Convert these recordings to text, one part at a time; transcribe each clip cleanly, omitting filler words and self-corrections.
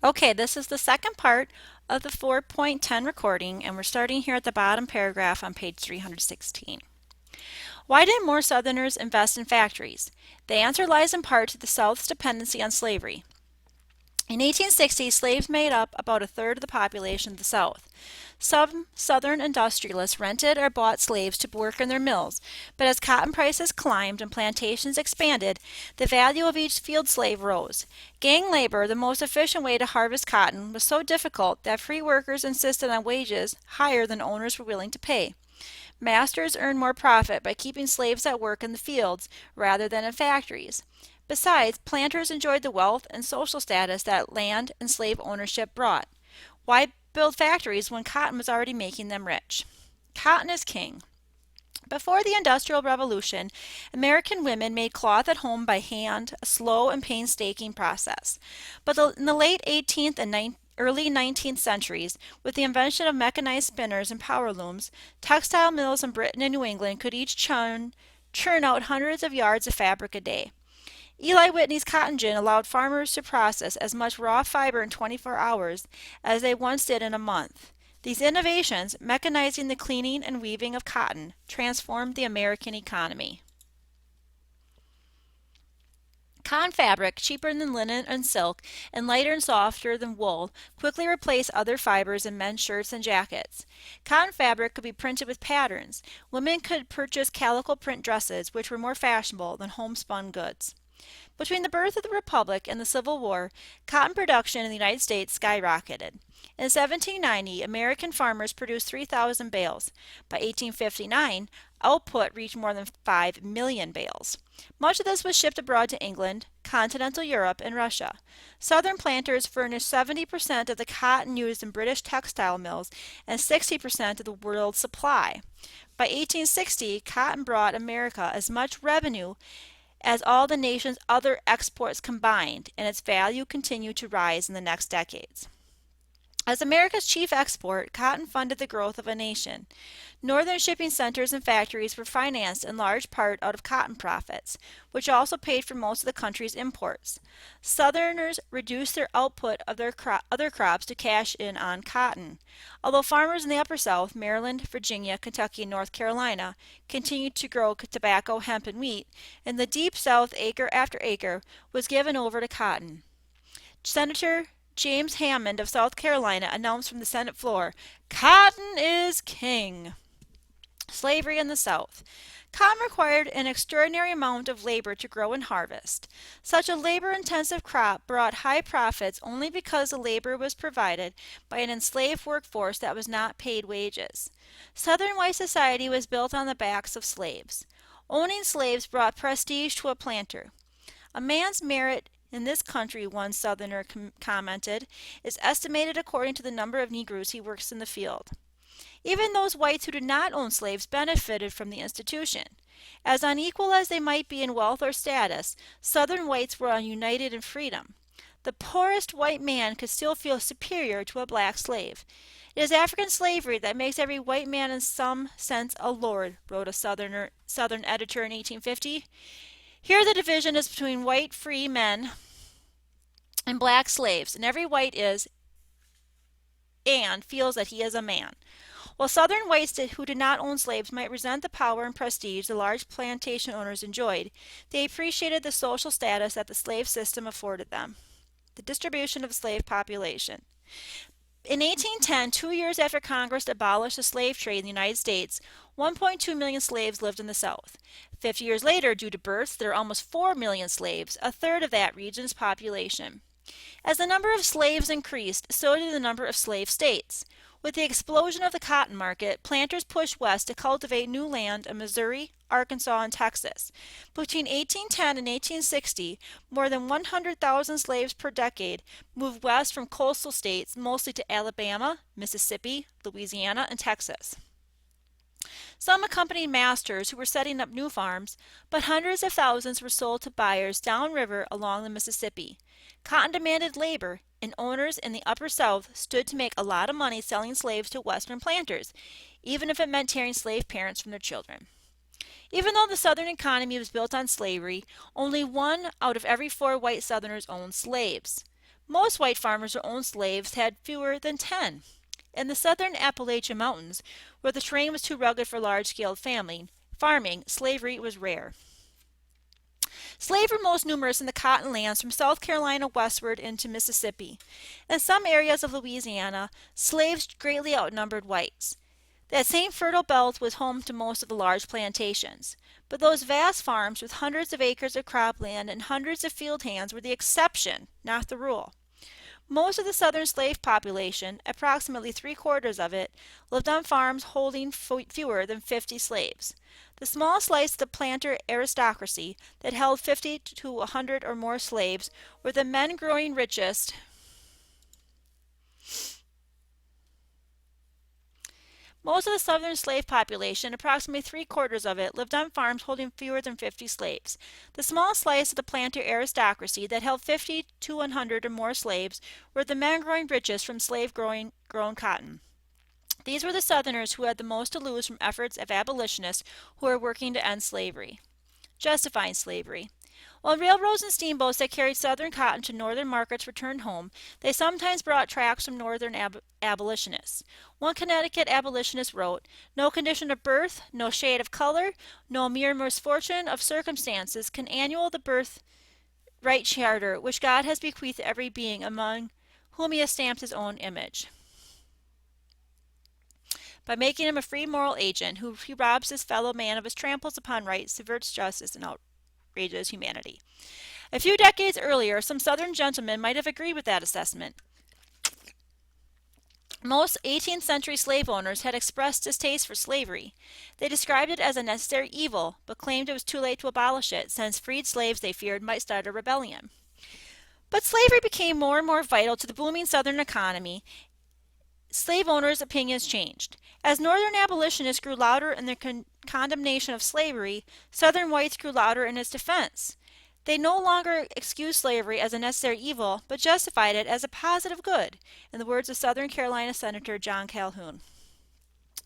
Okay, this is the second part of the 4.10 recording, and we're starting here at the bottom paragraph on page 316. Why didn't more Southerners invest in factories? The answer lies in part to the South's dependency on slavery. In 1860, slaves made up about a third of the population of the South. Some Southern industrialists rented or bought slaves to work in their mills, but as cotton prices climbed and plantations expanded, the value of each field slave rose. Gang labor, the most efficient way to harvest cotton, was so difficult that free workers insisted on wages higher than owners were willing to pay. Masters earned more profit by keeping slaves at work in the fields rather than in factories. Besides, planters enjoyed the wealth and social status that land and slave ownership brought. Why build factories when cotton was already making them rich? Cotton is king. Before the Industrial Revolution, American women made cloth at home by hand, a slow and painstaking process. But in the late 18th and early 19th centuries, with the invention of mechanized spinners and power looms, textile mills in Britain and New England could each churn out hundreds of yards of fabric a day. Eli Whitney's cotton gin allowed farmers to process as much raw fiber in 24 hours as they once did in a month. These innovations, mechanizing the cleaning and weaving of cotton, transformed the American economy. Cotton fabric, cheaper than linen and silk, and lighter and softer than wool, quickly replaced other fibers in men's shirts and jackets. Cotton fabric could be printed with patterns. Women could purchase calico print dresses, which were more fashionable than homespun goods. Between the birth of the Republic and the Civil War, cotton production in the United States skyrocketed. In 1790, American farmers produced 3,000 bales. By 1859, output reached more than 5 million bales. Much of this was shipped abroad to England, continental Europe, and Russia. Southern planters furnished 70% of the cotton used in British textile mills and 60% of the world's supply. By 1860, cotton brought America as much revenue as all the nation's other exports combined, and its value continued to rise in the next decades. As America's chief export, cotton funded the growth of a nation. Northern shipping centers and factories were financed in large part out of cotton profits, which also paid for most of the country's imports. Southerners reduced their output of their other crops to cash in on cotton. Although farmers in the Upper South, Maryland, Virginia, Kentucky, and North Carolina, continued to grow tobacco, hemp, and wheat, in the Deep South acre after acre was given over to cotton. Senator James Hammond of South Carolina announced from the Senate floor, "Cotton is king." Slavery in the South. Cotton required an extraordinary amount of labor to grow and harvest. Such a labor-intensive crop brought high profits only because the labor was provided by an enslaved workforce that was not paid wages. Southern white society was built on the backs of slaves. Owning slaves brought prestige to a planter. A man's merit in this country, one Southerner commented, is estimated according to the number of Negroes he works in the field. Even those whites who did not own slaves benefited from the institution. As unequal as they might be in wealth or status, Southern whites were united in freedom. The poorest white man could still feel superior to a black slave. It is African slavery that makes every white man in some sense a lord, wrote a Southern editor in 1850. Here the division is between white free men and black slaves, and every white is and feels that he is a man. While Southern whites who did not own slaves might resent the power and prestige the large plantation owners enjoyed, they appreciated the social status that the slave system afforded them. The distribution of the slave population. In 1810, 2 years after Congress abolished the slave trade in the United States, 1.2 million slaves lived in the South. 50 years later, due to births, there are almost 4 million slaves, a third of that region's population. As the number of slaves increased, so did the number of slave states. With the explosion of the cotton market, planters pushed west to cultivate new land in Missouri, Arkansas, and Texas. Between 1810 and 1860, more than 100,000 slaves per decade moved west from coastal states, mostly to Alabama, Mississippi, Louisiana, and Texas. Some accompanied masters who were setting up new farms, but hundreds of thousands were sold to buyers downriver along the Mississippi. Cotton demanded labor, and owners in the Upper South stood to make a lot of money selling slaves to Western planters, even if it meant tearing slave parents from their children. Even though the Southern economy was built on slavery, only 1 out of every 4 white Southerners owned slaves. Most white farmers who owned slaves had fewer than 10. In the southern Appalachian Mountains, where the terrain was too rugged for large-scale farming, slavery was rare. Slaves were most numerous in the cotton lands from South Carolina westward into Mississippi. In some areas of Louisiana, slaves greatly outnumbered whites. That same fertile belt was home to most of the large plantations. But those vast farms with hundreds of acres of cropland and hundreds of field hands were the exception, not the rule. Most of the southern slave population, approximately three-quarters of it, lived on farms holding fewer than 50 slaves. The small slice of the planter aristocracy that held 50 to 100 or more slaves were the men growing richest. Most of the southern slave population, approximately three-quarters of it, lived on farms holding fewer than 50 slaves. The small slice of the planter aristocracy that held 50 to 100 or more slaves were the men growing richest from slave-grown cotton. These were the Southerners who had the most to lose from efforts of abolitionists who were working to end slavery. Justifying slavery. While railroads and steamboats that carried Southern cotton to Northern markets returned home, they sometimes brought tracts from Northern abolitionists. One Connecticut abolitionist wrote, "No condition of birth, no shade of color, no mere misfortune of circumstances can annul the birthright charter which God has bequeathed to every being among whom he has stamped his own image, by making him a free moral agent, who he robs his fellow man of his tramples upon rights, subverts justice, and outrages humanity." A few decades earlier, some Southern gentlemen might have agreed with that assessment. Most 18th century slave owners had expressed distaste for slavery. They described it as a necessary evil, but claimed it was too late to abolish it, since freed slaves, they feared, might start a rebellion. But slavery became more and more vital to the booming Southern economy. Slave owners' opinions changed. As Northern abolitionists grew louder in their condemnation of slavery, Southern whites grew louder in its defense. They no longer excused slavery as a necessary evil, but justified it as a positive good, in the words of Southern Carolina Senator John Calhoun.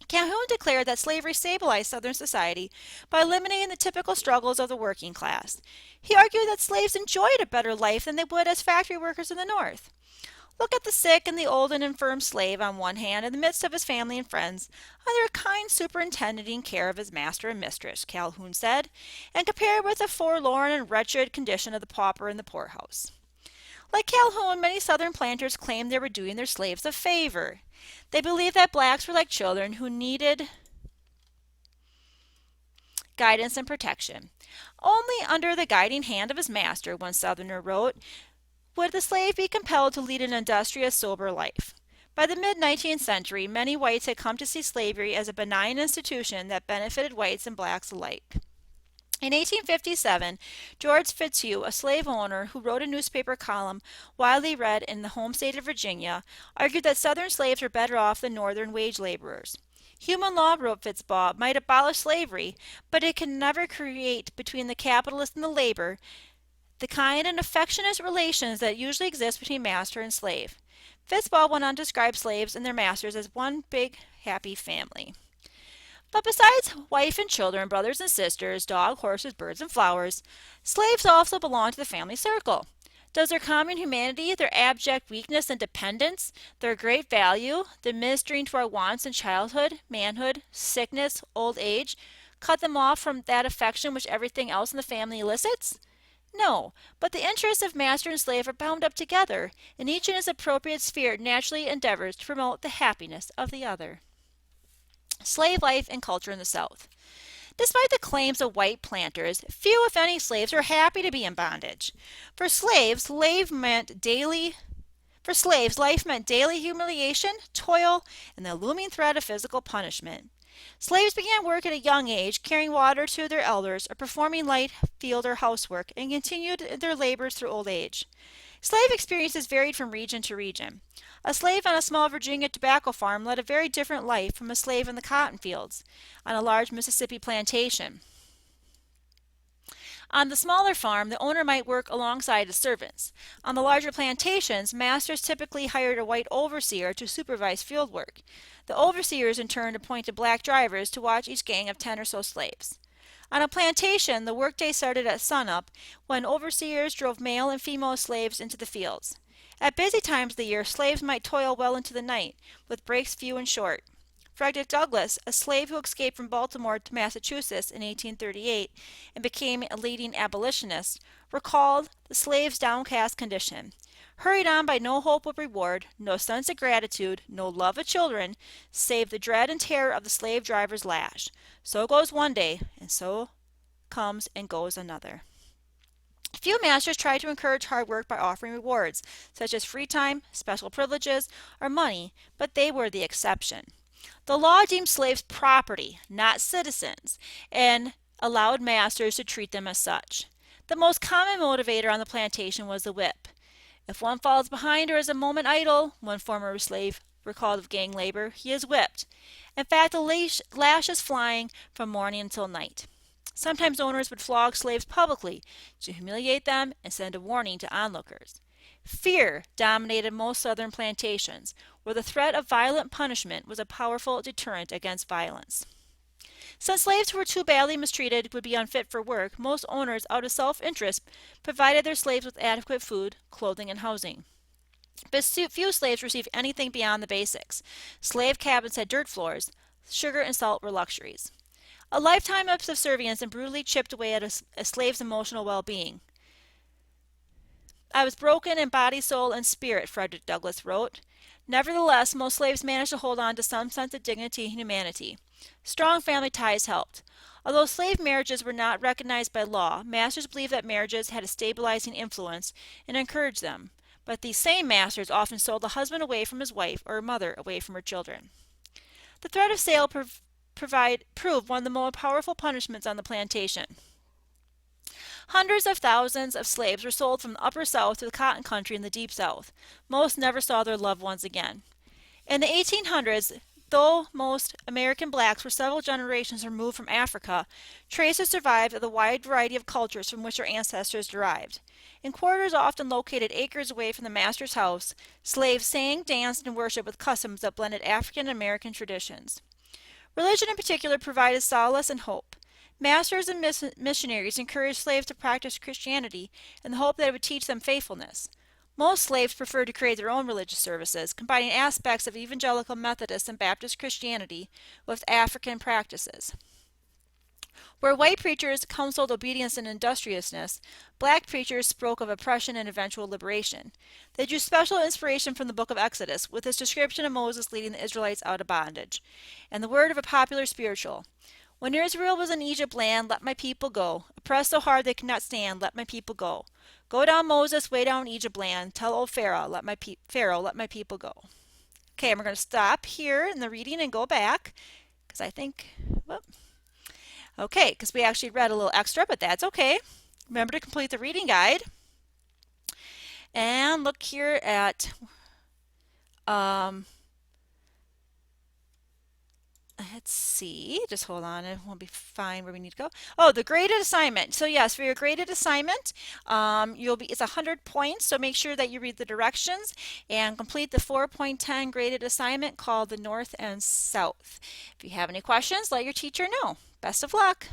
Calhoun declared that slavery stabilized Southern society by eliminating the typical struggles of the working class. He argued that slaves enjoyed a better life than they would as factory workers in the North. Look at the sick and the old and infirm slave on one hand in the midst of his family and friends, under a kind superintending care of his master and mistress, Calhoun said, and compare it with the forlorn and wretched condition of the pauper in the poorhouse. Like Calhoun, many Southern planters claimed they were doing their slaves a favor. They believed that blacks were like children who needed guidance and protection. Only under the guiding hand of his master, one Southerner wrote, would the slave be compelled to lead an industrious, sober life. By the mid-19th century, many whites had come to see slavery as a benign institution that benefited whites and blacks alike. In 1857, George Fitzhugh, a slave owner who wrote a newspaper column widely read in the home state of Virginia, argued that Southern slaves were better off than Northern wage laborers. Human law, wrote Fitzbaugh, might abolish slavery, but it can never create between the capitalist and the labor the kind and affectionate relations that usually exist between master and slave. Fitzbaugh went on to describe slaves and their masters as one big, happy family. But besides wife and children, brothers and sisters, dog, horses, birds, and flowers, slaves also belong to the family circle. Does their common humanity, their abject weakness and dependence, their great value, the ministering to our wants in childhood, manhood, sickness, old age, cut them off from that affection which everything else in the family elicits? No, but the interests of master and slave are bound up together, and each in his appropriate sphere naturally endeavors to promote the happiness of the other. Slave life and culture in the South. Despite the claims of white planters, few, if any, slaves were happy to be in bondage. For slaves, life meant daily humiliation, toil, and the looming threat of physical punishment. Slaves began work at a young age, carrying water to their elders or performing light field or housework, and continued their labors through old age. Slave experiences varied from region to region. A slave on a small Virginia tobacco farm led a very different life from a slave in the cotton fields on a large Mississippi plantation. On the smaller farm, the owner might work alongside his servants. On the larger plantations, masters typically hired a white overseer to supervise field work. The overseers in turn appointed black drivers to watch each gang of 10 or so slaves. On a plantation, the workday started at sunup when overseers drove male and female slaves into the fields. At busy times of the year, slaves might toil well into the night, with breaks few and short. Frederick Douglass, a slave who escaped from Baltimore to Massachusetts in 1838 and became a leading abolitionist, recalled the slave's downcast condition. Hurried on by no hope of reward, no sense of gratitude, no love of children, save the dread and terror of the slave driver's lash. So goes one day, and so comes and goes another. Few masters try to encourage hard work by offering rewards, such as free time, special privileges, or money, but they were the exception. The law deemed slaves property, not citizens, and allowed masters to treat them as such. The most common motivator on the plantation was the whip. If one falls behind or is a moment idle, one former slave recalled of gang labor, he is whipped. In fact, the lash is flying from morning until night. Sometimes owners would flog slaves publicly to humiliate them and send a warning to onlookers. Fear dominated most southern plantations, where the threat of violent punishment was a powerful deterrent against violence. Since slaves who were too badly mistreated would be unfit for work, most owners, out of self-interest, provided their slaves with adequate food, clothing, and housing. But few slaves received anything beyond the basics. Slave cabins had dirt floors. Sugar and salt were luxuries. A lifetime of subservience and brutally chipped away at a slave's emotional well-being. I was broken in body, soul, and spirit, Frederick Douglass wrote. Nevertheless, most slaves managed to hold on to some sense of dignity and humanity. Strong family ties helped. Although slave marriages were not recognized by law, masters believed that marriages had a stabilizing influence and encouraged them. But these same masters often sold a husband away from his wife or a mother away from her children. The threat of sale proved one of the more powerful punishments on the plantation. Hundreds of thousands of slaves were sold from the Upper South to the cotton country in the Deep South. Most never saw their loved ones again. In the 1800s, though most American blacks were several generations removed from Africa, traces survived of the wide variety of cultures from which their ancestors derived. In quarters often located acres away from the master's house, slaves sang, danced, and worshiped with customs that blended African and American traditions. Religion in particular provided solace and hope. Masters and missionaries encouraged slaves to practice Christianity in the hope that it would teach them faithfulness. Most slaves preferred to create their own religious services, combining aspects of evangelical Methodist and Baptist Christianity with African practices. Where white preachers counseled obedience and industriousness, black preachers spoke of oppression and eventual liberation. They drew special inspiration from the book of Exodus, with its description of Moses leading the Israelites out of bondage, and the word of a popular spiritual. When Israel was in Egypt land, let my people go. Oppressed so hard they could not stand, let my people go. Go down, Moses, way down Egypt land. Tell old Pharaoh, let my people go. Okay, and we're going to stop here in the reading and go back, because I think, okay, because we actually read a little extra, but that's okay. Remember to complete the reading guide. And look here at let's see, just hold on, and we'll be fine where we need to go. Oh, the graded assignment. So yes, for your graded assignment, it's 100 points, so make sure that you read the directions and complete the 4.10 graded assignment called the North and South. If you have any questions, let your teacher know. Best of luck.